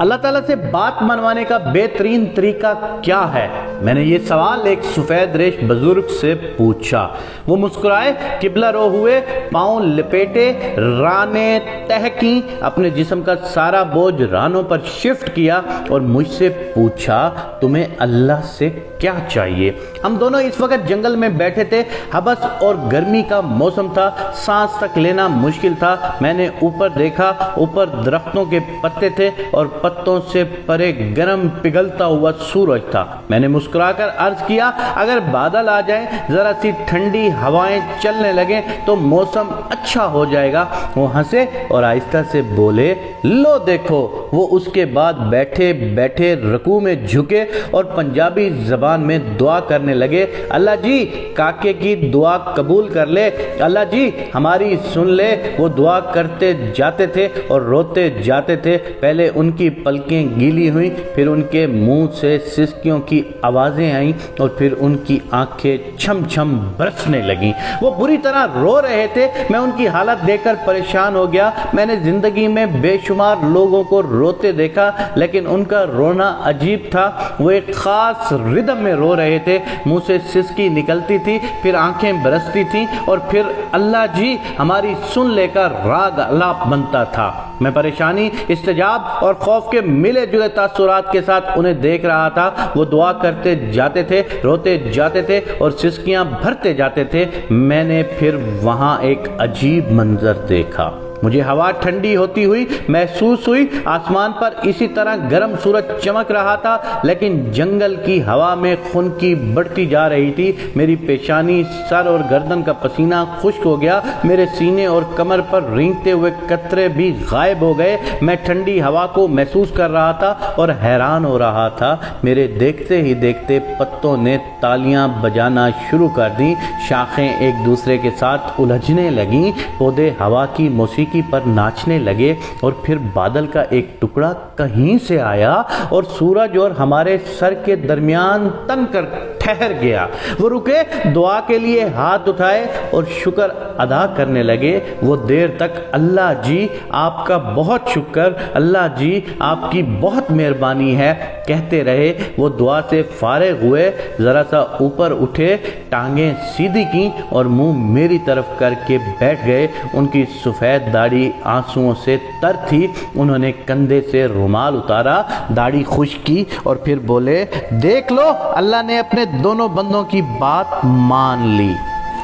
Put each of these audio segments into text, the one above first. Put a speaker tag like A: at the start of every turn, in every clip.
A: اللہ تعالیٰ سے بات منوانے کا بہترین طریقہ کیا ہے؟ میں نے یہ سوال ایک سفید ریش بزرگ سے پوچھا۔ وہ مسکرائے، قبلہ رو ہوئے، پاؤں لپیٹے، رانیں تہ کیں، اپنے جسم کا سارا بوجھ رانوں پر شفٹ کیا اور مجھ سے پوچھا، تمہیں اللہ سے کیا چاہیے؟ ہم دونوں اس وقت جنگل میں بیٹھے تھے، حبس اور گرمی کا موسم تھا، سانس تک لینا مشکل تھا۔ میں نے اوپر دیکھا، اوپر درختوں کے پتے تھے اور پتوں سے پرے گرم پگھلتا ہوا سورج تھا۔ میں نے مسکرا کر عرض کیا، اگر بادل آ جائیں، ذرا سی ٹھنڈی ہوائیں چلنے لگیں تو موسم اچھا ہو جائے گا۔ وہ ہنسے اور آہستہ سے بولے، لو دیکھو۔ وہ اس کے بعد بیٹھے بیٹھے رکوع میں جھکے اور پنجابی زبان میں دعا کرنے لگے، اللہ جی کاکے کی دعا قبول کر لے، اللہ جی ہماری سن لے۔ وہ دعا کرتے جاتے تھے اور روتے جاتے تھے۔ پہلے ان کی پلکیں گیلی ہوئیں، پھر ان کے منہ سے سسکیوں کی آوازیں آئیں اور پھر ان کی آنکھیں چھم چھم برسنے لگیں۔ وہ بری طرح رو رہے تھے۔ میں ان کی حالت دیکھ کر پریشان ہو گیا۔ میں نے زندگی میں بے شمار لوگوں کو روتے دیکھا، لیکن ان کا رونا عجیب تھا۔ وہ ایک خاص ردم میں رو رہے تھے، منہ سے سسکی نکلتی تھی، پھر آنکھیں برستی تھیں اور پھر اللہ جی ہماری سن لے کر راگ الاپ بنتا تھا۔ میں پریشانی، استجاب اور خوف کے ملے جلے تاثرات کے ساتھ انہیں دیکھ رہا تھا۔ وہ دعا کرتے جاتے تھے، روتے جاتے تھے اور سسکیاں بھرتے جاتے تھے۔ میں نے پھر وہاں ایک عجیب منظر دیکھا۔ مجھے ہوا ٹھنڈی ہوتی ہوئی محسوس ہوئی۔ آسمان پر اسی طرح گرم سورج چمک رہا تھا، لیکن جنگل کی ہوا میں خنکی بڑھتی جا رہی تھی۔ میری پیشانی، سر اور گردن کا پسینہ خشک ہو گیا۔ میرے سینے اور کمر پر رینگتے ہوئے قطرے بھی غائب ہو گئے۔ میں ٹھنڈی ہوا کو محسوس کر رہا تھا اور حیران ہو رہا تھا۔ میرے دیکھتے ہی دیکھتے پتوں نے تالیاں بجانا شروع کر دیں، شاخیں ایک دوسرے کے ساتھ الجھنے لگیں، پودے ہوا کی موسیقی پر ناچنے لگے اور پھر بادل کا ایک ٹکڑا کہیں سے آیا اور سورج اور ہمارے سر کے درمیان تن کر ٹھہر گیا۔ وہ رکے، دعا کے لیے ہاتھ اٹھائے اور شکر ادا کرنے لگے۔ وہ دیر تک اللہ جی آپ کا بہت شکر، اللہ جی آپ کی بہت مہربانی ہے کہتے رہے۔ وہ دعا سے فارغ ہوئے، ذرا سا اوپر اٹھے، ٹانگیں سیدھی کیں اور منہ میری طرف کر کے بیٹھ گئے۔ ان کی سفید داڑھی آنسوؤں سے تر تھی۔ انہوں نے کندھے سے رومال اتارا، داڑھی خشک کی اور پھر بولے، دیکھ لو اللہ نے اپنے دونوں بندوں کی بات مان لی۔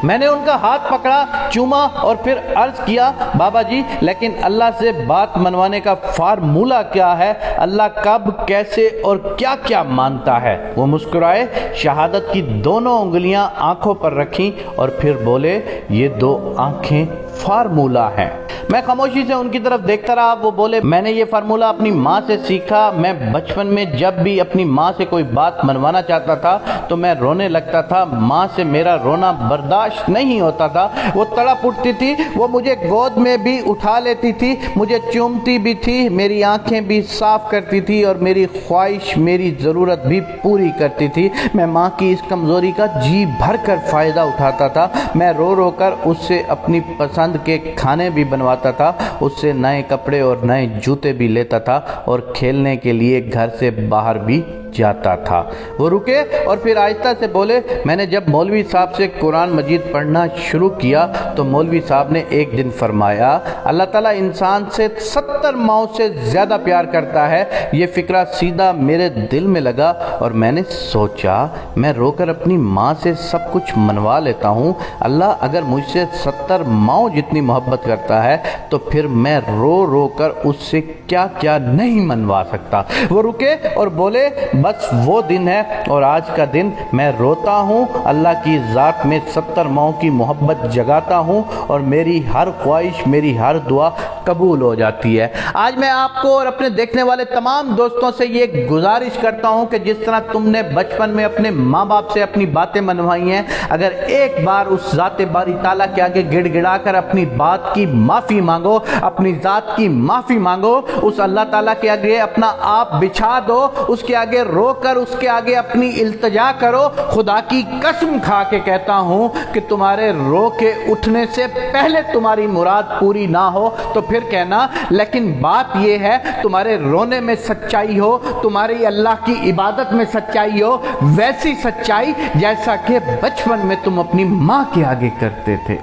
A: میں نے ان کا ہاتھ پکڑا، چوما اور پھر عرض کیا، بابا جی لیکن اللہ سے بات منوانے کا فارمولہ کیا ہے؟ اللہ کب، کیسے اور کیا کیا مانتا ہے؟ وہ مسکرائے، شہادت کی دونوں انگلیاں آنکھوں پر رکھیں اور پھر بولے، یہ دو آنکھیں فارمولہ ہیں۔ میں خاموشی سے ان کی طرف دیکھتا رہا۔ وہ بولے، میں نے یہ فارمولہ اپنی ماں سے سیکھا۔ میں بچپن میں جب بھی اپنی ماں سے کوئی بات منوانا چاہتا تھا تو میں رونے لگتا تھا۔ ماں سے میرا رونا برداشت نہیں ہوتا تھا۔ وہ تڑپ اٹھتی تھی، وہ مجھے گود میں بھی اٹھا لیتی تھی، مجھے چومتی بھی تھی، میری آنکھیں بھی صاف کرتی تھی اور میری خواہش، میری ضرورت بھی پوری کرتی تھی۔ میں ماں کی اس کمزوری کا جی بھر کر فائدہ اٹھاتا تھا۔ میں رو رو کر اس سے اپنی پسند کے کھانے بھی بنواتا تھا، اس سے نئے کپڑے اور نئے جوتے بھی لیتا تھا اور کھیلنے کے لیے گھر سے باہر بھی جاتا تھا۔ وہ رکے اور پھر آہستہ سے بولے، میں نے جب مولوی صاحب سے قرآن مجید پڑھنا شروع کیا تو مولوی صاحب نے ایک دن فرمایا، اللہ تعالیٰ انسان سے 70 ماؤں سے زیادہ پیار کرتا ہے۔ یہ فکرہ سیدھا میرے دل میں لگا اور میں نے سوچا، میں رو کر اپنی ماں سے سب کچھ منوا لیتا ہوں، اللہ اگر مجھ سے 70 ماؤں جتنی محبت کرتا ہے تو پھر میں رو رو کر اس سے کیا کیا نہیں منوا سکتا۔ وہ رکے اور بولے، بس وہ دن ہے اور آج کا دن میں روتا ہوں، اللہ کی ذات میں 70 ماؤں کی محبت جگاتا ہوں اور میری ہر خواہش، میری ہر دعا قبول ہو جاتی ہے۔ آج میں آپ کو اور اپنے دیکھنے والے تمام دوستوں سے یہ گزارش کرتا ہوں کہ جس طرح تم نے بچپن میں اپنے ماں باپ سے اپنی باتیں منوائی ہیں، اگر ایک بار اس ذات باری تعالیٰ کے آگے گڑ گڑا کر اپنی بات کی معافی مانگو، اپنی ذات کی معافی مانگو، اس اللہ تعالیٰ کے آگے اپنا آپ بچھا دو، اس کے آگے رو کر اس کے آگے اپنی التجا کرو، خدا کی قسم کھا کے کہتا ہوں کہ تمہارے رو کے اٹھنے سے پہلے تمہاری مراد پوری نہ ہو تو پھر کہنا لیکن بات یہ ہے تمہارے رونے میں سچائی ہو، تمہاری اللہ کی عبادت میں سچائی ہو، ویسی سچائی جیسا کہ بچپن میں تم اپنی ماں کے آگے کرتے تھے۔